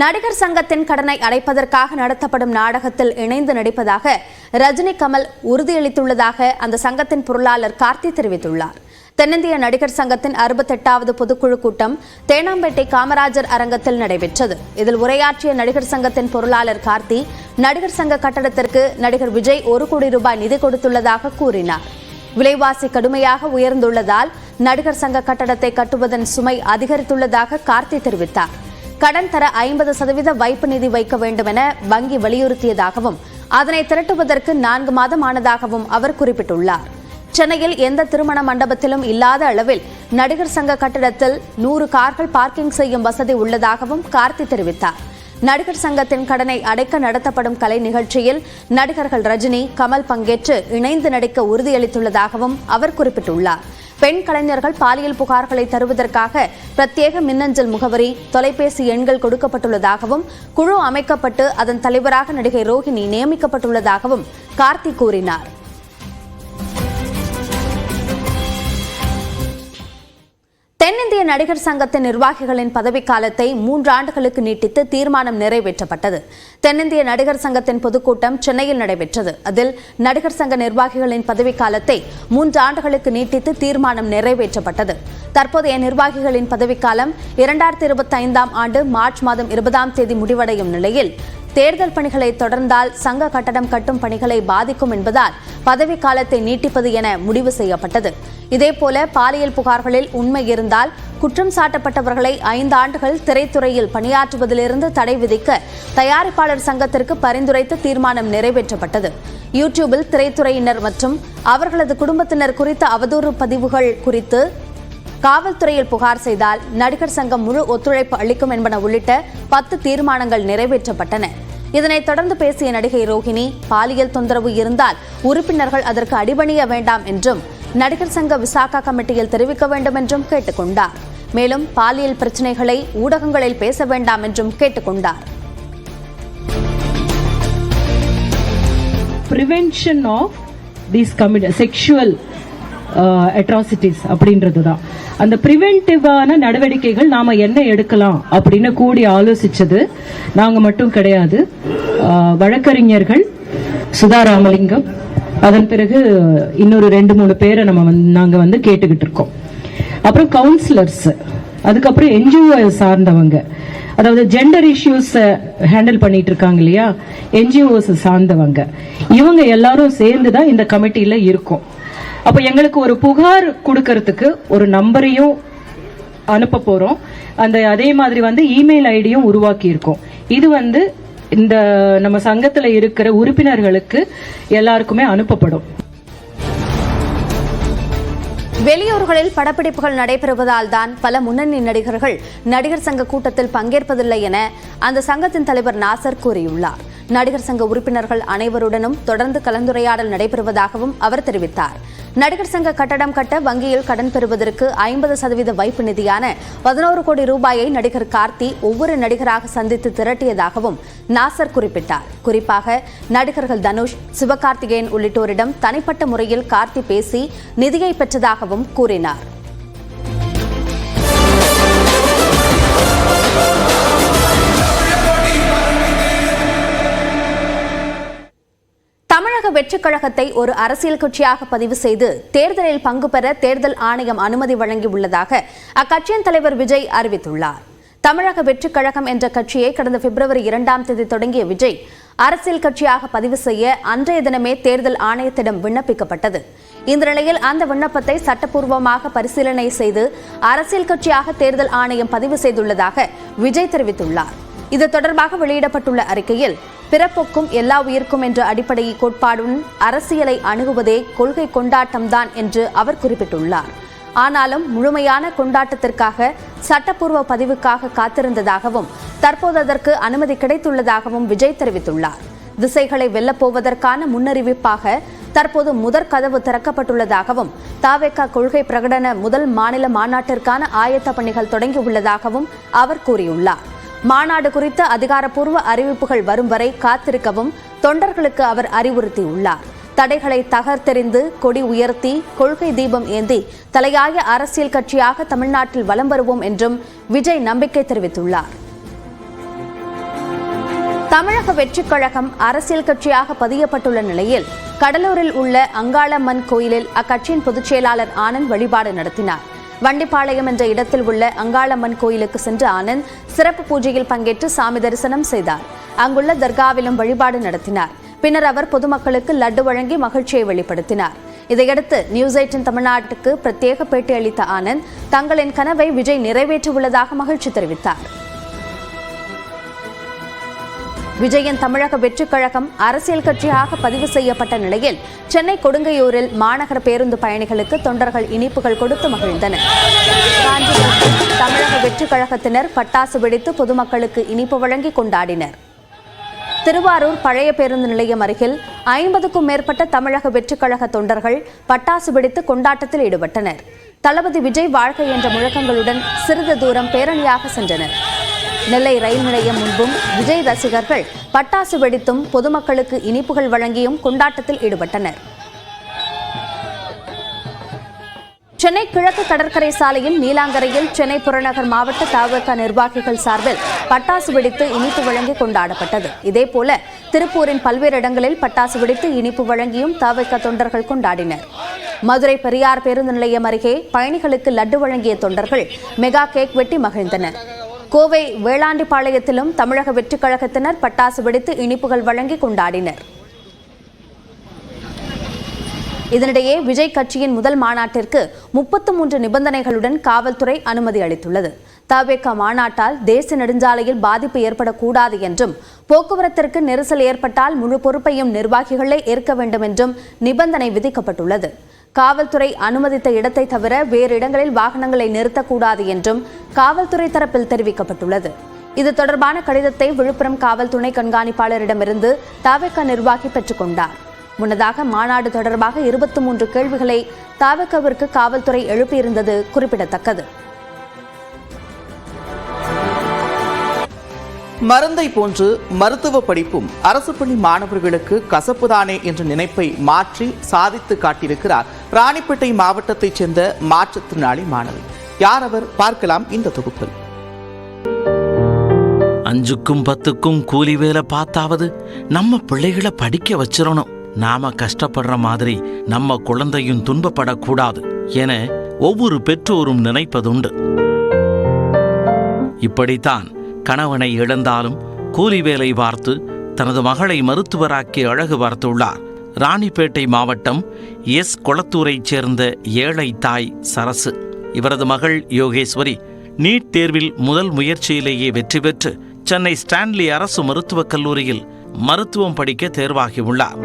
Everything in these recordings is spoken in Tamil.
நடிகர் சங்கத்தின் கடனை அடைப்பதற்காக நடத்தப்படும் நாடகத்தில் இணைந்து நடிப்பதாக ரஜினி கமல் உறுதியளித்துள்ளதாக அந்த சங்கத்தின் பொருளாளர் கார்த்தி தெரிவித்துள்ளார். தென்னிந்திய நடிகர் சங்கத்தின் 68வது பொதுக்குழு கூட்டம் தேனாம்பேட்டை காமராஜர் அரங்கத்தில் நடைபெற்றது. இதில் உரையாற்றிய நடிகர் சங்கத்தின் பொருளாளர் கார்த்தி, நடிகர் சங்க கட்டடத்திற்கு நடிகர் விஜய் 1 கோடி ரூபாய் நிதி கொடுத்துள்ளதாக கூறினார். விலைவாசி கடுமையாக உயர்ந்துள்ளதால் நடிகர் சங்க கட்டடத்தை கட்டுவதன் சுமை அதிகரித்துள்ளதாக கார்த்தி தெரிவித்தார். கடன் தர 50% வைப்பு நிதி வைக்க வேண்டும் என வங்கி வலியுறுத்தியதாகவும் அதனை திரட்டுவதற்கு 4 மாதம் ஆனதாகவும் அவர் குறிப்பிட்டுள்ளார். சென்னையில் எந்த திருமண மண்டபத்திலும் இல்லாத அளவில் நடிகர் சங்க கட்டிடத்தில் 100 கார்கள் பார்க்கிங் செய்யும் வசதி உள்ளதாகவும் கார்த்தி தெரிவித்தார். நடிகர் சங்கத்தின் கடனை அடைக்க நடத்தப்படும் கலை நிகழ்ச்சியில் நடிகர்கள் ரஜினி, கமல் பங்கேற்று இணைந்து நடிக்க உறுதியளித்துள்ளதாகவும் அவர் குறிப்பிட்டுள்ளார். பெண் கலைஞர்கள் பாலியல் புகார்களை தருவதற்காக பிரத்யேக மின்னஞ்சல் முகவரி, தொலைபேசி எண்கள் கொடுக்கப்பட்டுள்ளதாகவும் குழு அமைக்கப்பட்டு அதன் தலைவராக நடிகை ரோஹிணி நியமிக்கப்பட்டுள்ளதாகவும் கார்த்தி கூறினார். தென்னிந்திய நடிகர் சங்கத்தின் நிர்வாகிகளின் பதவிக்காலத்தை 3 ஆண்டுகளுக்கு நீட்டித்து தீர்மானம் நிறைவேற்றப்பட்டது. தென்னிந்திய நடிகர் சங்கத்தின் பொதுக்கூட்டம் சென்னையில் நடைபெற்றது. அதில் நடிகர் சங்க நிர்வாகிகளின் பதவிக்காலத்தை 3 ஆண்டுகளுக்கு நீட்டித்து தீர்மானம் நிறைவேற்றப்பட்டது. தற்போதைய நிர்வாகிகளின் பதவிக்காலம் 2025ஆம் ஆண்டு மார்ச் மாதம் 20ஆம் தேதி முடிவடையும் நிலையில் தேர்தல் பணிகளை தொடர்ந்தால் சங்க கட்டடம் கட்டும் பணிகளை பாதிக்கும் என்பதால் பதவிக்காலத்தை நீட்டிப்பது என முடிவு செய்யப்பட்டது. இதேபோல பாலியல் புகார்களில் உண்மை இருந்தால் குற்றம் சாட்டப்பட்டவர்களை 5 ஆண்டுகள் திரைத்துறையில் பணியாற்றுவதிலிருந்து தடை விதிக்க தயாரிப்பாளர் சங்கத்திற்கு பரிந்துரைத்து தீர்மானம் நிறைவேற்றப்பட்டது. யூடியூபில் திரைத்துறையினர் மற்றும் அவர்களது குடும்பத்தினர் குறித்த அவதூறு பதிவுகள் குறித்து காவல்துறையில் புகார் செய்தால் நடிகர் சங்கம் முழு ஒத்துழைப்பு அளிக்கும் என்பன உள்ளிட்ட 10 தீர்மானங்கள் நிறைவேற்றப்பட்டன. இதனைத் தொடர்ந்து பேசிய நடிகை ரோஹிணி, பாலியல் தொந்தரவு இருந்தால் உறுப்பினர்கள் அதற்கு அடிபணிய வேண்டாம் என்றும் நடிகர் சங்க விசாகா கமிட்டியில் தெரிவிக்க வேண்டும் என்றும் கேட்டுக்கொண்டார். மேலும் பாலியல் பிரச்சினைகளை ஊடகங்களில் பேச வேண்டாம் என்றும் கேட்டுக்கொண்டார். Prevention of these sexual atrocities அப்படின்றதுதான் அந்த பிரிவென்டிவான நடவடிக்கைகள் நாம என்ன எடுக்கலாம் அப்படின்னு கூடி ஆலோசிச்சது நாங்க மட்டும் கிடையாது. வழக்கறிஞர்கள் சுதா ராமலிங்கம், அதன் பிறகு இன்னொரு 2-3 பேரை நாங்க கேட்டுக்கிட்டு இருக்கோம். அப்புறம் கவுன்சிலர்ஸ், அதுக்கப்புறம் என்ஜிஓ சார்ந்தவங்க, அதாவது ஜெண்டர் இஷ்யூஸ் ஹேண்டில் பண்ணிட்டு இருக்காங்க இல்லையா, என்ஜிஓஸ் சார்ந்தவங்க, இவங்க எல்லாரும் சேர்ந்துதான் இந்த கமிட்டியில இருக்கும். அப்ப எங்களுக்கு ஒரு புகார் கொடுக்கறதுக்கு ஒரு நம்பரையும் அனுப்ப போறோம். அதே மாதிரி இமெயில் ஐடியும் உருவாக்கி இருக்கோம். இது இந்த நம்ம சங்கத்துல இருக்கிற உறுப்பினர்களுக்கு எல்லாருக்குமே அனுப்பப்படும். வெளியூர்களில் படப்பிடிப்புகள் நடைபெறுவதால் தான் பல முன்னணி நடிகர்கள் நடிகர் சங்க கூட்டத்தில் பங்கேற்பதில்லை என அந்த சங்கத்தின் தலைவர் நாசர் கூறியுள்ளார். நடிகர் சங்க உறுப்பினர்கள் அனைவருடனும் தொடர்ந்து கலந்துரையாடல் நடைபெறுவதாகவும் அவர் தெரிவித்தார். நடிகர் சங்க கட்டடம் கட்ட வங்கியில் கடன் பெறுவதற்கு 50% வைப்பு நிதியான 11 கோடி ரூபாயை நடிகர் கார்த்தி ஒவ்வொரு நடிகராக சந்தித்து திரட்டியதாகவும் நாசர் குறிப்பிட்டார். குறிப்பாக நடிகர்கள் தனுஷ், சிவகார்த்திகேயன் உள்ளிட்டோரிடம் தனிப்பட்ட முறையில் கார்த்தி பேசி நிதியை பெற்றதாகவும் கூறினார். தமிழக வெற்றிக் கழகத்தை ஒரு அரசியல் கட்சியாக பதிவு செய்து தேர்தலில் பங்கு பெற தேர்தல் ஆணையம் அனுமதி வழங்கியுள்ளதாக அக்கட்சியின் தலைவர் விஜய் அறிவித்துள்ளார். தமிழக வெற்றிக் கழகம் என்ற கட்சியை கடந்த பிப்ரவரி 2ஆம் தேதி தொடங்கிய விஜய் அரசியல் கட்சியாக பதிவு செய்ய அன்றைய தினமே தேர்தல் ஆணையத்திடம் விண்ணப்பிக்கப்பட்டது. இந்த நிலையில் அந்த விண்ணப்பத்தை சட்டப்பூர்வமாக பரிசீலனை செய்து அரசியல் கட்சியாக தேர்தல் ஆணையம் பதிவு செய்துள்ளதாக விஜய் தெரிவித்துள்ளார். இது தொடர்பாக வெளியிடப்பட்டுள்ள அறிக்கையில், பிறப்புக்கும் எல்லா உயிர்க்கும் என்ற அடிப்படை கோட்பாடுடன் அரசியலை அணுகுவதே கொள்கை கொண்டாட்டம்தான் என்று அவர் குறிப்பிட்டுள்ளார். ஆனாலும் முழுமையான கொண்டாட்டத்திற்காக சட்டப்பூர்வ பதிவுக்காக காத்திருந்ததாகவும் தற்போது அதற்கு அனுமதி கிடைத்துள்ளதாகவும் விஜய் தெரிவித்துள்ளார். திசைகளை வெல்லப்போவதற்கான முன்னறிவிப்பாக தற்போது முதற் கதவு திறக்கப்பட்டுள்ளதாகவும் தவேக கொள்கை பிரகடன முதல் மாநில மாநாட்டிற்கான ஆயத்த பணிகள் தொடங்கியுள்ளதாகவும் அவர் கூறியுள்ளார். மாநாடு குறித்த அதிகாரப்பூர்வ அறிவிப்புகள் வரும் வரை காத்திருக்கவும் தொண்டர்களுக்கு அவர் அறிவுறுத்தியுள்ளார். தடைகளை தகர்த்தெறிந்து கொடி உயர்த்தி கொள்கை தீபம் ஏந்தி தலையாய அரசியல் கட்சியாக தமிழ்நாட்டில் வலம் வருவோம் என்றும் விஜய் நம்பிக்கை தெரிவித்துள்ளார். தமிழக வெற்றிக் கழகம் அரசியல் கட்சியாக பதியப்பட்டுள்ள நிலையில் கடலூரில் உள்ள அங்காளம்மன் கோயிலில் அக்கட்சியின் பொதுச் செயலாளர் ஆனந்த் வழிபாடு நடத்தினார். வண்டிப்பாளையம் என்ற இடத்தில் உள்ள அங்காளம்மன் கோயிலுக்கு சென்ற ஆனந்த் சிறப்பு பூஜையில் பங்கேற்று சாமி தரிசனம் செய்தார். அங்குள்ள தர்காவிலும் வழிபாடு நடத்தினார். பின்னர் அவர் பொதுமக்களுக்கு லட்டு வழங்கி மகிழ்ச்சியை வெளிப்படுத்தினார். இதையடுத்து நியூஸ் 18 தமிழ்நாட்டுக்கு பிரத்யேக பேட்டி அளித்த ஆனந்த் தங்களின் கனவை விஜய் நிறைவேற்றியுள்ளதாக மகிழ்ச்சி தெரிவித்தார். விஜயின் தமிழக வெற்றிக் கழகம் அரசியல் கட்சியாக பதிவு செய்யப்பட்ட நிலையில் சென்னை கொடுங்கையூரில் மாநகர பேருந்து பயணிகளுக்கு தொண்டர்கள் இனிப்புகள் கொடுத்து மகிழ்ந்தனர். காஞ்சிபுரத்தில் தமிழக வெற்றிக் கழகத்தினர் பட்டாசு வெடித்து பொதுமக்களுக்கு இனிப்பு வழங்கி கொண்டாடினர். திருவாரூர் பழைய பேருந்து நிலையம் அருகில் 50க்கும் மேற்பட்ட தமிழக வெற்றிக் கழக தொண்டர்கள் பட்டாசு வெடித்து கொண்டாட்டத்தில் ஈடுபட்டனர். தளபதி விஜய் வாழ்க்கை என்ற முழக்கங்களுடன் சிறிது தூரம் பேரணியாக சென்றனர். நெல்லை ரயில் நிலையம் முன்பும் விஜய் ரசிகர்கள் பட்டாசு வெடித்தும் பொதுமக்களுக்கு இனிப்புகள் வழங்கியும் கொண்டாட்டத்தில் ஈடுபட்டனர். சென்னை கிழக்கு கடற்கரை சாலையில் நீலாங்கரையில் சென்னை புறநகர் மாவட்ட தவிக நிர்வாகிகள் சார்பில் பட்டாசு வெடித்து இனிப்பு வழங்கி கொண்டாடப்பட்டது. இதேபோல திருப்பூரின் பல்வேறு இடங்களில் பட்டாசு வெடித்து இனிப்பு வழங்கியும் தவிக தொண்டர்கள் கொண்டாடினர். மதுரை பெரியார் பேருந்து நிலையம் அருகே பயணிகளுக்கு லட்டு வழங்கிய தொண்டர்கள் மெகா கேக் வெட்டி மகிழ்ந்தனர். கோவை வேளாண்டிப்பாளையத்திலும் தமிழக வெற்றிக் கழகத்தினர் பட்டாசு வெடித்து இனிப்புகள் வழங்கி கொண்டாடினர். இதனிடையே விஜய் கட்சியின் முதல் மாநாட்டிற்கு 33 நிபந்தனைகளுடன் காவல்துறை அனுமதி அளித்துள்ளது. தவேக மாநாட்டால் தேசிய நெடுஞ்சாலையில் பாதிப்பு ஏற்படக்கூடாது என்றும் போக்குவரத்திற்கு நெரிசல் ஏற்பட்டால் முழு பொறுப்பையும் நிர்வாகிகளே ஏற்க வேண்டும் என்றும் நிபந்தனை விதிக்கப்பட்டுள்ளது. காவல்துறை அனுமதித்த இடத்தை தவிர வேறு இடங்களில் வாகனங்களை நிறுத்தக்கூடாது என்றும் காவல்துறை தரப்பில் தெரிவிக்கப்பட்டுள்ளது. இது தொடர்பான கடிதத்தை விழுப்புரம் காவல் துணை கண்காணிப்பாளரிடமிருந்து தவேக நிர்வாகி பெற்றுக்கொண்டார். முன்னதாக மாநாடு தொடர்பாக 23 கேள்விகளை தவேகவிற்கு காவல்துறை எழுப்பியிருந்தது குறிப்பிடத்தக்கது. மருந்தை போன்று மருத்துவ படிப்பும் அரசு பள்ளி மாணவர்களுக்கு கசப்புதானே என்ற நினைப்பை மாற்றி சாதித்து காட்டியிருக்கிறார் ராணிப்பேட்டை மாவட்டத்தைச் சேர்ந்த மாற்றுத்திறனாளி மாணவி. யார் அவர்? பார்க்கலாம் இந்த தொகுப்பில். 5க்கும் 10க்கும் கூலி வேலை பார்த்தாவது நம்ம பிள்ளைகளை படிக்க வச்சிடணும். நாம கஷ்டப்படுற மாதிரி நம்ம குழந்தையும் துன்பப்படக்கூடாது என ஒவ்வொரு பெற்றோரும் நினைப்பதுண்டு. இப்படித்தான் கணவனை இழந்தாலும் கூலி வேலை பார்த்து தனது மகளை மருத்துவராக்கி அழகு பார்த்துள்ளார் ராணிப்பேட்டை மாவட்டம் எஸ் கொளத்தூரைச் சேர்ந்த ஏழை தாய் சரசு. இவரது மகள் யோகேஸ்வரி நீட் தேர்வில் முதல் முயற்சியிலேயே வெற்றி பெற்று சென்னை ஸ்டான்லி அரசு மருத்துவக் கல்லூரியில் மருத்துவம் படிக்க தேர்வாகியுள்ளார்.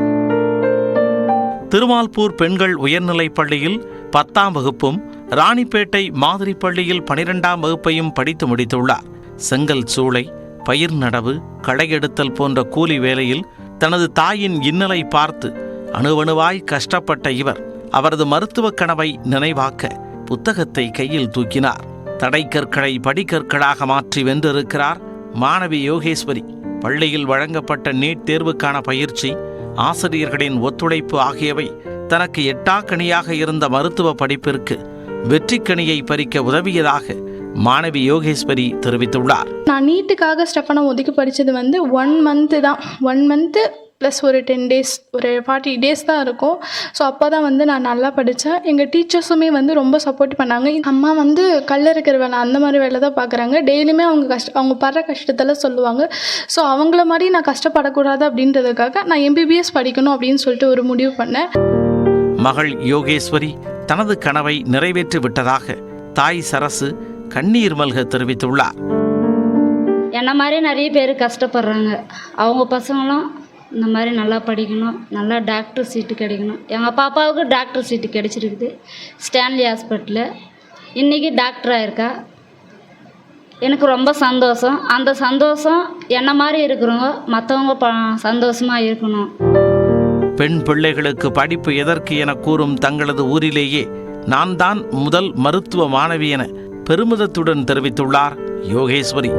திருமால்பூர் பெண்கள் உயர்நிலைப் பள்ளியில் 10ஆம் வகுப்பும் ராணிப்பேட்டை மாதிரி பள்ளியில் 12ஆம் வகுப்பையும் படித்து முடித்துள்ளார். செங்கல் சூளை, பயிர் நடவு, களையெடுத்தல் போன்ற கூலி வேலையில் தனது தாயின் இன்னலை பார்த்து அணுவணுவாய் கஷ்டப்பட்ட இவர் அவரது மருத்துவக் கனவை நினைவாக்க புத்தகத்தை கையில் தூக்கினார். தடைக்கற்களை படிக்கற்களாக மாற்றி வென்றிருக்கிறார் மாணவி யோகேஸ்வரி. பள்ளியில் வழங்கப்பட்ட நீட் தேர்வுக்கான பயிற்சி, ஆசிரியர்களின் ஒத்துழைப்பு ஆகியவை தனக்கு எட்டாக்கணியாக இருந்த மருத்துவ படிப்பிற்கு வெற்றிக்கணியை பறிக்க உதவியதாக மாணவி யோகேஸ்வரி தெரிவித்துள்ளார். நான் நீட்டுக்காக ஸ்டெப்பனம் ஒதுக்கி படித்தது 1 மந்த்து தான். 1 மந்த்து ப்ளஸ் ஒரு 10 டேஸ், ஒரு 40 டேஸ் தான் இருக்கும். ஸோ அப்போ தான் நான் நல்லா படித்தேன். எங்கள் டீச்சர்ஸுமே ரொம்ப சப்போர்ட் பண்ணாங்க. அம்மா கல் இருக்கிற வேலை அந்த மாதிரி வேலை தான் பார்க்குறாங்க. டெய்லியுமே அவங்க படுற கஷ்டத்தெல்லாம் சொல்லுவாங்க. ஸோ அவங்கள மாதிரி நான் கஷ்டப்படக்கூடாது அப்படின்றதுக்காக நான் MBBS படிக்கணும் அப்படின்னு சொல்லிட்டு ஒரு முடிவு பண்ணேன். மகள் யோகேஸ்வரி தனது கனவை நிறைவேற்றி விட்டதாக தாய் சரசு கண்ணீர் மல்க தெரிவித்துள்ளார். என்ன மாதிரி நிறைய பேர் கஷ்டப்படுறாங்க. அவங்க பசங்களும் இந்த மாதிரி நல்லா படிக்கணும், நல்லா டாக்டர் சீட்டு கிடைக்கணும். எங்கள் பாப்பாவுக்கு டாக்டர் சீட்டு கிடைச்சிருக்குது ஸ்டான்லி ஹாஸ்பிட்டலில். இன்றைக்கி டாக்டராக இருக்கா. எனக்கு ரொம்ப சந்தோஷம். அந்த சந்தோஷம் என்ன மாதிரி இருக்கிறவங்க மற்றவங்க சந்தோஷமாக இருக்கணும். பெண் பிள்ளைகளுக்கு படிப்பு எதற்கு என கூறும் தங்களது ஊரிலேயே நான் தான் முதல் மருத்துவ மாணவி என பெருமிதத்துடன் தெரிவித்துள்ளார் யோகேஸ்வரி.